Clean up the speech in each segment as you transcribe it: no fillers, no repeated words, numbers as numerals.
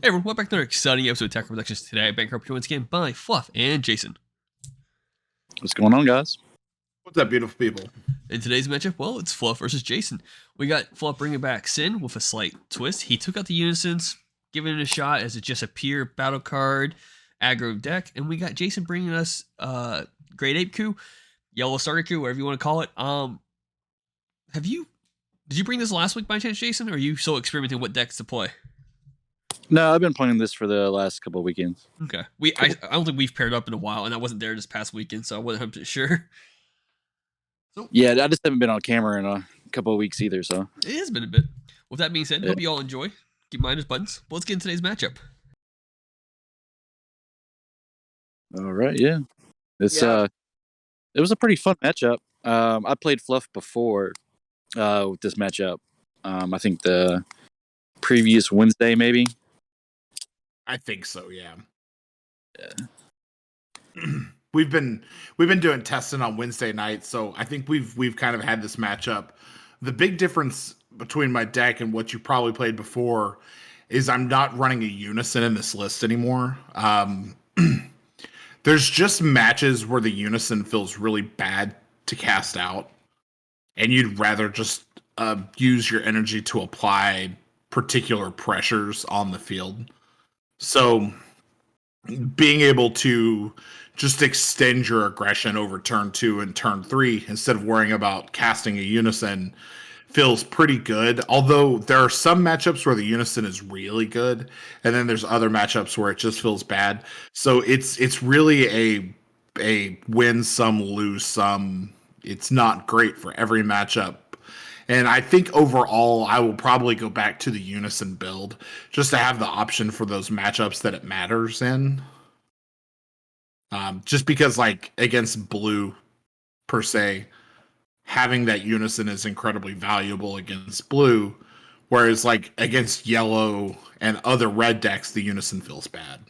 Hey everyone, welcome back to another exciting episode of Tech Productions. Today, Bankrupt joined again by Fluff and Jason. What's going on, guys? What's up, beautiful people? In today's matchup, well, it's Fluff versus Jason. We got Fluff bringing back Syn with a slight twist. He took out the Unisons, giving it a shot as a just a pure battle card aggro deck, and we got Jason bringing us Great Ape Goku, Yellow Starter Goku, whatever you want to call it. Did you bring this last week by chance, Jason, or are you still experimenting what decks to play? No, I've been playing this for the last couple of weekends. Okay. I don't think we've paired up in a while, and I wasn't there this past weekend, so I wasn't 100% sure. So, yeah, I just haven't been on camera in a couple of weeks either, so. It has been a bit. With that being said, hope you all enjoy. Keep minders buttons. But let's get into today's matchup. All right, yeah. It was a pretty fun matchup. I played Fluff before with this matchup. I think the previous Wednesday, maybe. I think so, yeah. We've been doing testing on Wednesday night, so I think we've kind of had this matchup. The big difference between my deck and what you probably played before is I'm not running a Unison in this list anymore. There's just matches where the Unison feels really bad to cast out, and you'd rather just use your energy to apply particular pressures on the field. So being able to just extend your aggression over turn 2 and turn 3 instead of worrying about casting a Unison feels pretty good. Although there are some matchups where the Unison is really good, and then there's other matchups where it just feels bad. So it's really a win some, lose some. It's not great for every matchup. And I think overall, I will probably go back to the Unison build just to have the option for those matchups that it matters in. Just because, like, against blue, per se, having that Unison is incredibly valuable against blue, whereas, like, against yellow and other red decks, the Unison feels bad.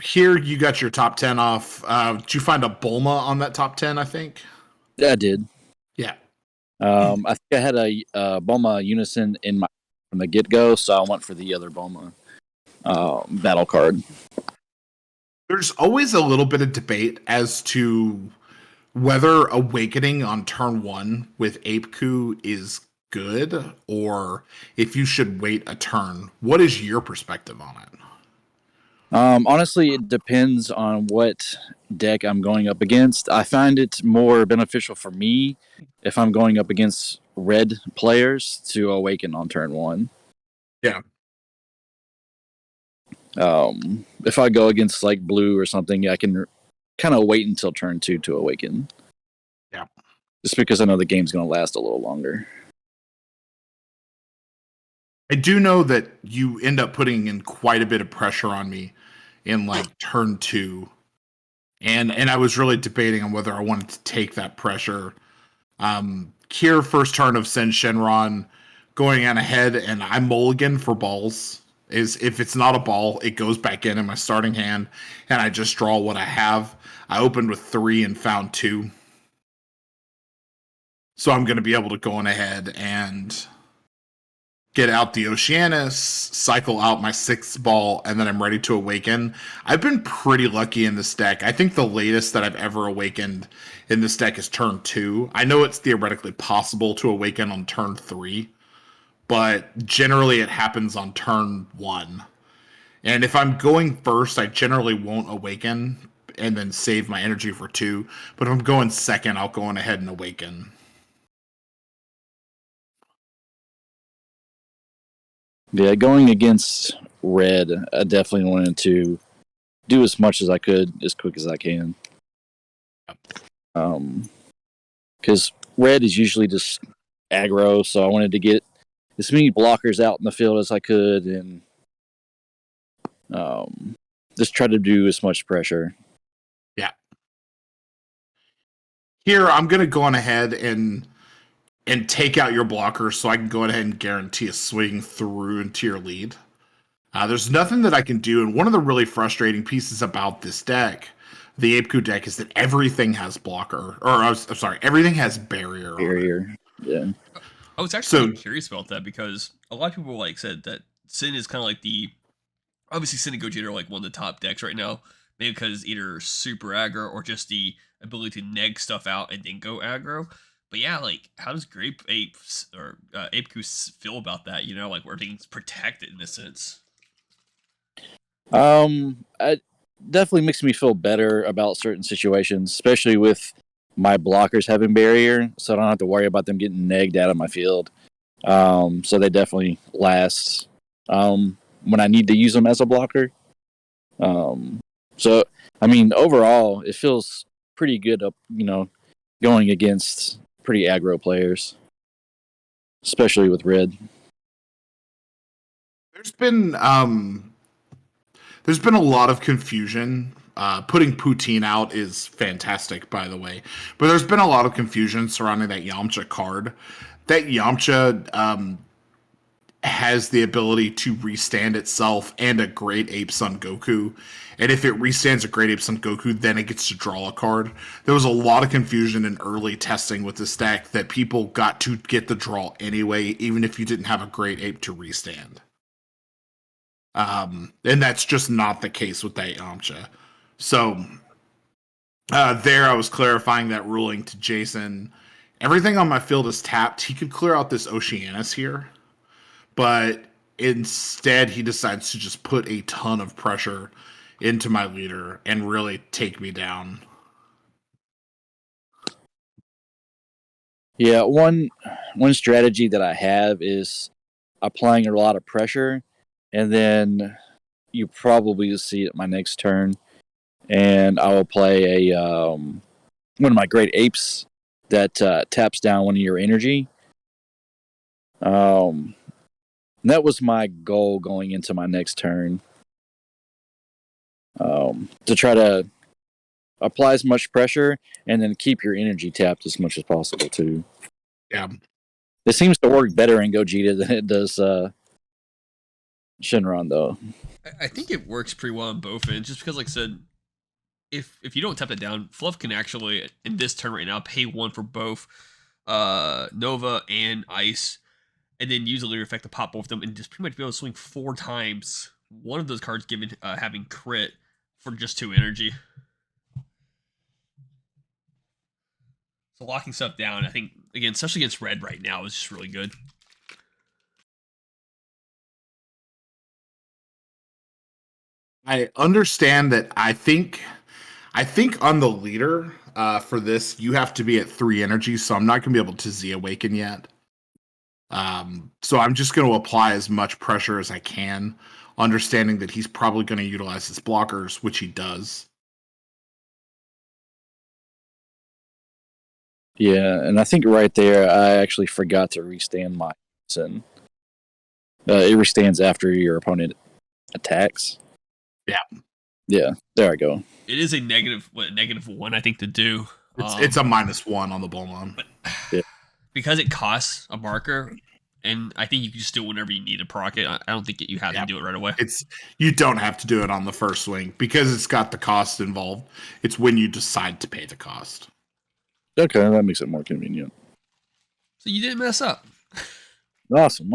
Here you got your top 10 off. Did you find a Bulma on that top 10, I think? Yeah, I did. Yeah. I think I had a Bulma Unison in my from the get-go, so I went for the other Bulma battle card. There's always a little bit of debate as to whether Awakening on turn 1 with Ape Goku is good, or if you should wait a turn. What is your perspective on it? Honestly, it depends on what deck I'm going up against. I find it more beneficial for me if I'm going up against red players to awaken on turn 1. Yeah. If I go against like blue or something, I can kind of wait until turn 2 to awaken. Yeah. Just because I know the game's going to last a little longer. I do know that you end up putting in quite a bit of pressure on me in like turn 2. And I was really debating on whether I wanted to take that pressure. Here, first turn of Syn Shenron, going on ahead, and I mulligan for balls. Is if it's not a ball, it goes back in my starting hand, and I just draw what I have. I opened with 3 and found 2. So I'm going to be able to go on ahead and get out the Oceanus, cycle out my 6th ball, and then I'm ready to awaken. I've been pretty lucky in this deck. I think the latest that I've ever awakened in this deck is turn 2. I know it's theoretically possible to awaken on turn 3, but generally it happens on turn 1. And if I'm going first, I generally won't awaken and then save my energy for 2. But if I'm going second, I'll go on ahead and awaken. Yeah, going against red, I definitely wanted to do as much as I could, as quick as I can. Because red is usually just aggro, so I wanted to get as many blockers out in the field as I could, and just try to do as much pressure. Yeah. Here, I'm going to go on ahead and take out your blockers so I can go ahead and guarantee a swing through into your lead. There's nothing that I can do, and one of the really frustrating pieces about this deck, the Ape Goku deck, is that everything has blocker, or I'm sorry, everything has barrier. Barrier, yeah. I was actually curious about that because a lot of people like said that Syn is kind of like the obviously Syn and Gogeta are like one of the top decks right now, maybe because either super aggro or just the ability to neg stuff out and then go aggro. But yeah, like how does Grape Apes or Ape Goose feel about that? You know, like where everything's protected in a sense. It definitely makes me feel better about certain situations, especially with my blockers having barrier, so I don't have to worry about them getting negged out of my field. So they definitely last when I need to use them as a blocker. So I mean, overall, it feels pretty good up, going against pretty aggro players, especially with red. There's been a lot of confusion. Putting Poutine out is fantastic, by the way, but there's been a lot of confusion surrounding that Yamcha card. That Yamcha has the ability to restand itself and a Great Ape Son Goku. And if it restands a Great Ape Son Goku, then it gets to draw a card. There was a lot of confusion in early testing with this deck that people got to get the draw anyway, even if you didn't have a Great Ape to restand. And that's just not the case with that Yamcha. So there I was clarifying that ruling to Jason. Everything on my field is tapped. He could clear out this Oceanus here, but instead he decides to just put a ton of pressure into my leader and really take me down. Yeah, one strategy that I have is applying a lot of pressure, and then you probably will see it my next turn, and I will play a one of my great apes that taps down one of your energy. That was my goal going into my next turn, to try to apply as much pressure and then keep your energy tapped as much as possible too. Yeah, it seems to work better in Gogeta than it does Shenron, though. I think it works pretty well on both ends, just because, like I said, if you don't tap it down, Fluff can actually in this turn right now pay 1 for both Nova and Ice, and then use a leader effect to pop both of them, and just pretty much be able to swing 4 times. One of those cards given having crit for just 2 energy. So locking stuff down, I think, again, especially against red right now, is just really good. I understand that. I think on the leader for this, you have to be at 3 energy, so I'm not going to be able to Z Awaken yet. So I'm just going to apply as much pressure as I can, understanding that he's probably going to utilize his blockers, which he does. Yeah, and I think right there, I actually forgot to restand my and it restands after your opponent attacks. Yeah, there I go. It is a -1, I think, to do. It's a -1 on the Bulma. Yeah. Because it costs a marker, and I think you can just do it whenever you need a proc it. I don't think you have to do it right away. You don't have to do it on the first swing because it's got the cost involved. It's when you decide to pay the cost. Okay, that makes it more convenient. So you didn't mess up. Awesome.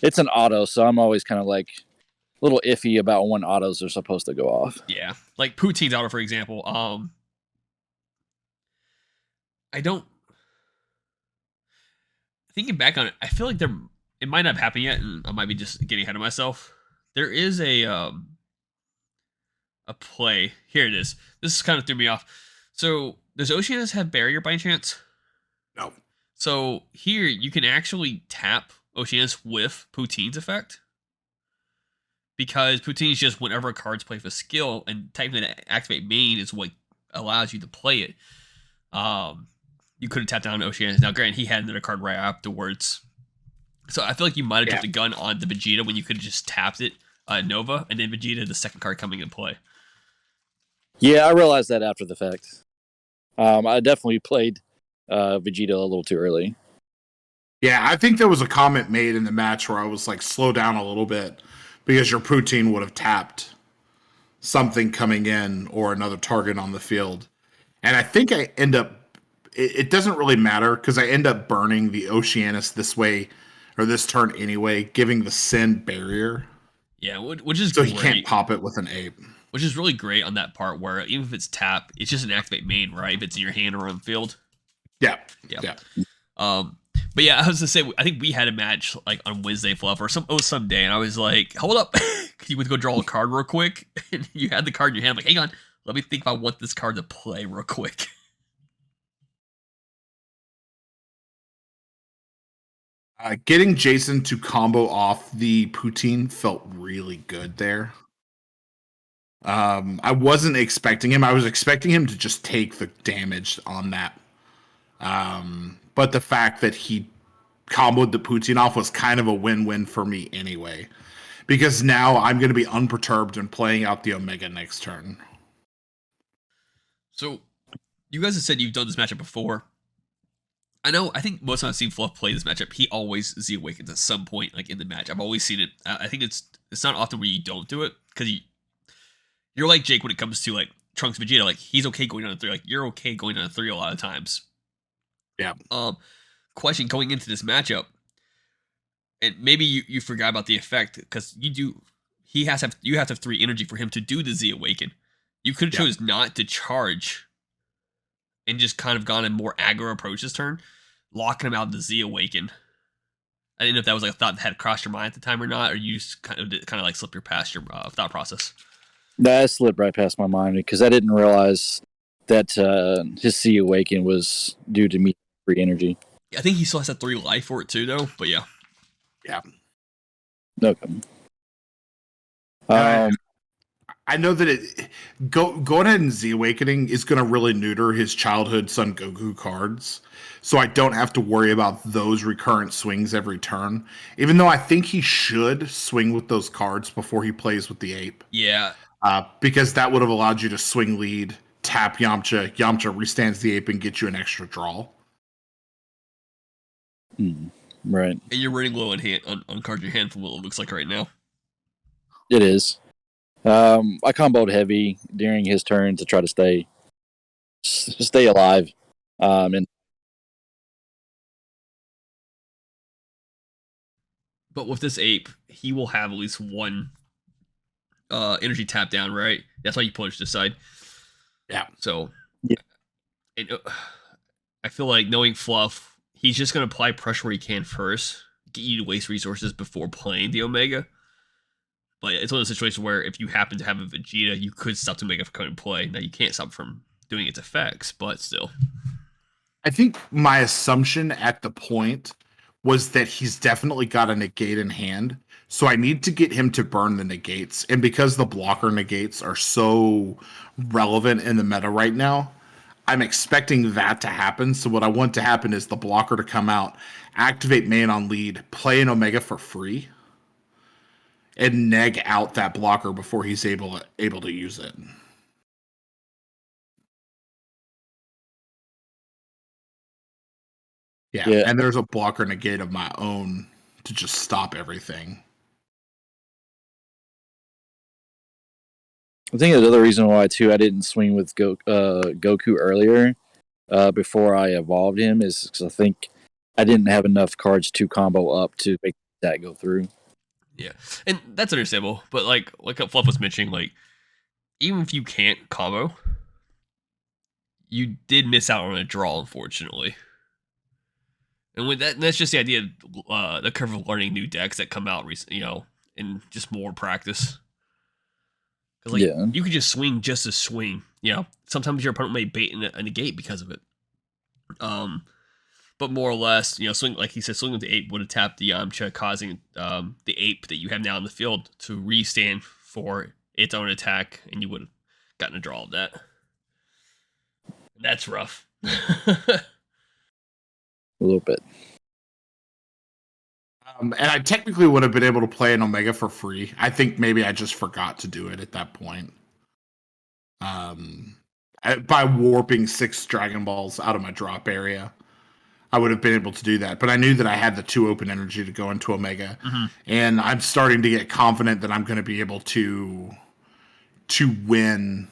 It's an auto, so I'm always kind of like a little iffy about when autos are supposed to go off. Yeah, like Poutine's auto, for example. I don't. Thinking back on it, I feel like it might not have happened yet, and I might be just getting ahead of myself. There is a play. Here it is. This kind of threw me off. So does Oceanus have barrier by chance? No. So here you can actually tap Oceanus with Poutine's effect, because Poutine is just whenever a card's played with a skill, and technically to activate main is what allows you to play it. You could have tapped down Oceanus. Now, granted, he had another card right afterwards, so I feel like you might have jumped the gun on the Vegeta when you could have just tapped it, Nova, and then Vegeta, the second card coming in play. Yeah, I realized that after the fact. I definitely played Vegeta a little too early. Yeah, I think there was a comment made in the match where I was like, slow down a little bit, because your Poutine would have tapped something coming in or another target on the field. And I think I end up it doesn't really matter because I end up burning the Oceanus this way or this turn anyway, giving the Syn barrier. Yeah, which is So great. he can't pop it with an Ape. Which is really great on that part where even if it's tap, it's just an activate main, right? If it's in your hand or on field. Yeah. But yeah, I was gonna say I think we had a match like on Wednesday Fluff or some day, and I was like, hold up, you went to go draw a card real quick, and you had the card in your hand. I'm like, hang on, let me think if I want this card to play real quick. Getting Jason to combo off the poutine felt really good there. I wasn't expecting him. I was expecting him to just take the damage on that. But the fact that he comboed the poutine off was kind of a win-win for me anyway. Because now I'm going to be unperturbed and playing out the Omega next turn. So, you guys have said you've done this matchup before. I think most of I've seen Fluff play this matchup, he always Z awakens at some point, like in the match. I've always seen it. I think it's not often where you don't do it because you're like Jake when it comes to like Trunks Vegeta. Like he's okay going on a 3. Like you're okay going on a 3 a lot of times. Yeah. Question going into this matchup, and maybe you forgot about the effect because you do. You have to have 3 energy for him to do the Z awaken. You could have chose not to charge and just kind of gone a more aggro approach this turn, locking him out of the Z awaken. I didn't know if that was like a thought that had crossed your mind at the time or not, or you just kind of like slip your past your thought process. That slipped right past my mind because I didn't realize that his Z awaken was due to me free energy. I think he still has that 3 life for it too, though. But yeah. Okay. I know that going ahead and Z Awakening is going to really neuter his childhood Son Goku cards. So I don't have to worry about those recurrent swings every turn. Even though I think he should swing with those cards before he plays with the Ape. Yeah. Because that would have allowed you to swing lead, tap Yamcha. Yamcha restands the Ape and gets you an extra draw. Right. And you're running low on cards in your hand from what it looks like right now. It is. I comboed heavy during his turn to try to stay alive. And but with this Ape, he will have at least 1 energy tap down, right? That's why you push this side. Yeah. So, yeah. And, I feel like knowing Fluff, he's just going to apply pressure where he can first, get you to waste resources before playing the Omega. But it's one of those situations where if you happen to have a Vegeta, you could stop the Omega from coming to play. Now, you can't stop from doing its effects, but still. I think my assumption at the point was that he's definitely got a negate in hand. So I need to get him to burn the negates. And because the blocker negates are so relevant in the meta right now, I'm expecting that to happen. So what I want to happen is the blocker to come out, activate main on lead, play an Omega for free, and neg out that blocker before he's able to use it. Yeah, and there's a blocker negate of my own to just stop everything. I think another reason why too I didn't swing with Goku earlier before I evolved him is because I think I didn't have enough cards to combo up to make that go through. Yeah, and that's understandable. But like Fluff was mentioning, like even if you can't combo, you did miss out on a draw, unfortunately. And with that's just the idea, the curve of learning new decks that come out recently, in just more practice. Because you could just swing just to swing. Sometimes your opponent may bait a negate because of it. But more or less, swing like he said, swing with the Ape would have tapped the Yamcha, causing the Ape that you have now in the field to restand for its own attack, and you would have gotten a draw of that. That's rough. A little bit. And I technically would have been able to play an Omega for free. I think maybe I just forgot to do it at that point. By warping 6 Dragon Balls out of my drop area, I would have been able to do that. But I knew that I had the 2 open energy to go into Omega. Mm-hmm. And I'm starting to get confident that I'm going to be able to win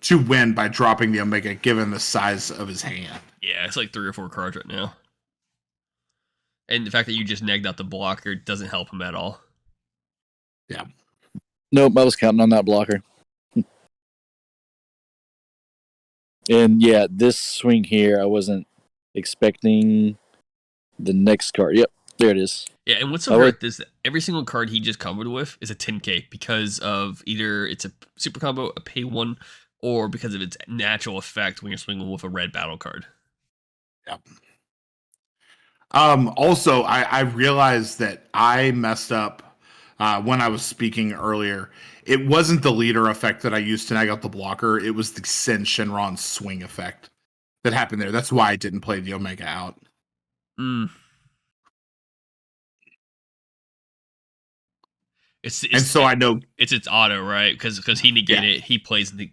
to win by dropping the Omega, given the size of his hand. Yeah, it's like 3 or 4 cards right now. And the fact that you just negged out the blocker doesn't help him at all. Yeah. Nope, I was counting on that blocker. And yeah, this swing here, I wasn't expecting the next card. Yep, there it is. Yeah, and what's so great is that every single card he just comboed with is a 10k because of either it's a super combo, a pay 1, or because of its natural effect when you're swinging with a red battle card. Yep. Also, I realized that I messed up when I was speaking earlier. It wasn't the leader effect that I used to nag out the blocker. It was the Syn Shenron swing effect that happened there. That's why I didn't play the Omega out. Mm. And so I know it's auto, right? Because he negated it. He plays the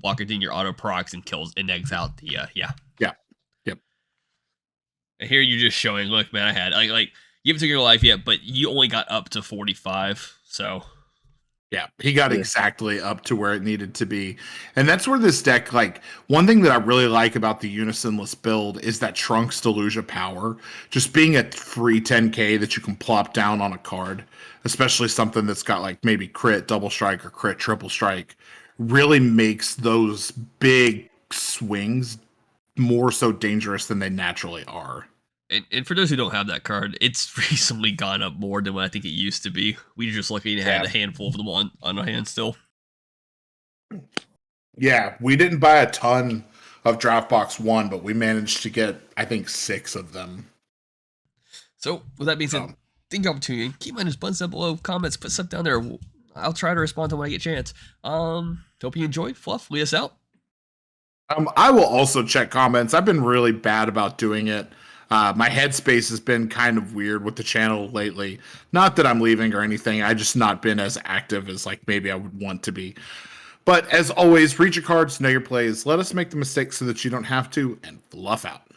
blocker thing, your auto procs and kills and eggs out the Yep. And here you're just showing, look, man, I had like you haven't taken your life yet, but you only got up to 45, so yeah, he got exactly up to where it needed to be. And that's where this deck, like, one thing that I really like about the Unisonless build is that Trunks Delusion power. Just being a free 10k that you can plop down on a card, especially something that's got, like, maybe crit double strike or crit triple strike, really makes those big swings more so dangerous than they naturally are. And for those who don't have that card, it's recently gone up more than what I think it used to be. We were just lucky to have a handful of them on our hand still. Yeah, we didn't buy a ton of Draftbox 1, but we managed to get, I think, 6 of them. So, with that being said, thank you for tuning in. Keep mind buttons down below, comments, put stuff down there. I'll try to respond to when I get a chance. Hope you enjoyed. Fluff, lead us out. I will also check comments. I've been really bad about doing it. My headspace has been kind of weird with the channel lately. Not that I'm leaving or anything. I just not been as active as like maybe I would want to be. But as always, read your cards, know your plays. Let us make the mistakes so that you don't have to, and fluff out.